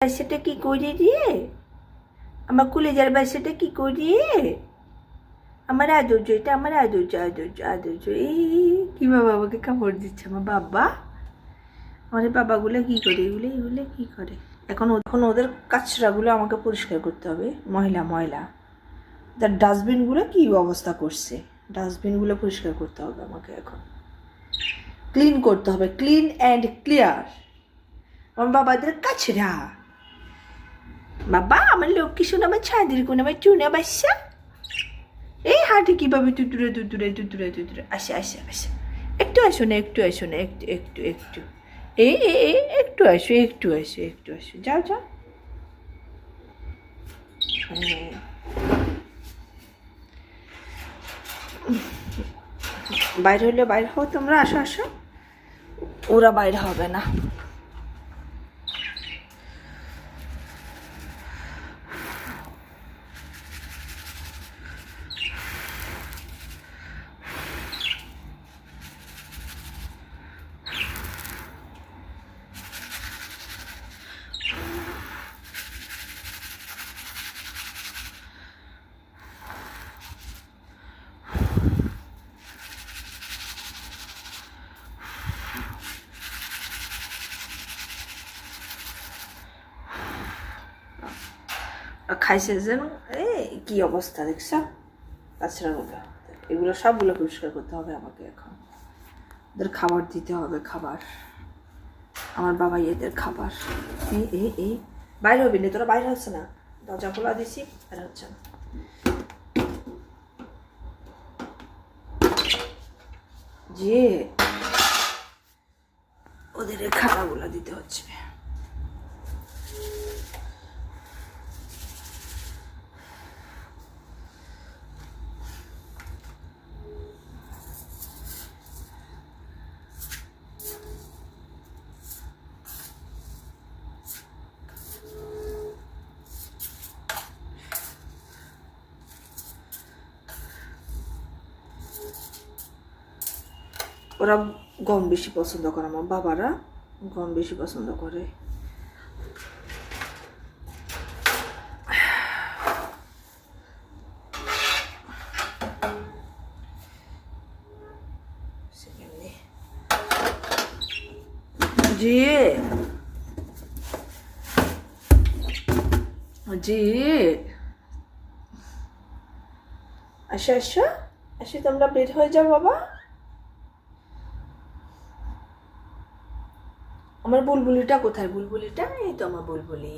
বাচ্চাটা কি করে রে? আমার কলেজার বাচ্চাটা কি করে? আমার আদর্য, এটা আমার আদর্য, আদর্য, আদর্য। এই কি বাবা আমাকে কামড় দিচ্ছে আমার বাবা। আমাদের বাবাগুলো কি করে? এগুলো এগুলো কি করে? এখন ওদের কাচরাগুলো আমাকে পরিষ্কার করতে হবে। ময়লা ময়লা, তার ডাস্টবিনগুলো কি অবস্থা করছে, ডাস্টবিনগুলো পরিষ্কার করতে হবে আমাকে। এখন ক্লিন করতে হবে, ক্লিন অ্যান্ড ক্লিয়ার। আমার বাবাদের কাছরা, বাবা আমার লক্ষ্মী শোন, আমার ছাদের কোন, আমার চুনা বাসা। এই হাঁটে কিভাবে তুতুরে তুতুরে তুতুরে তুতুরে আসে আসে আসে। একটু আসো না, একটু আসো না, একটু একটু একটু। এই একটু আসো, একটু আসো, একটু আসো, যাও যাও। হ্যাঁ, বাইরে হলে বাইরে হও তোমরা, আসো আসো। ওরা বাইরে হবে না। খাইছে যেন, কি অবস্থা দেখছ কাছড়াগুলো। এগুলো সবগুলো পরিষ্কার করতে হবে আমাকে এখন। ওদের খাবার দিতে হবে, খাবার। আমার বাবা এদের খাবার। এই বাইরে হবি না তোরা, বাইরে হচ্ছে না। দরজা খোলা দিছি, বাইরে হচ্ছে না। যে ওদের খাবারগুলো দিতে হচ্ছে। ওরা গম বেশি পছন্দ করে, আমার বাবারা গম বেশি পছন্দ করে। জি জি, আসো আসো আসো, তোমরা বের হয়ে যাও বাবা। আমার বুলবুলিটা কোথায়? বুলবুলিটা এই তো আমার বুলবুলি।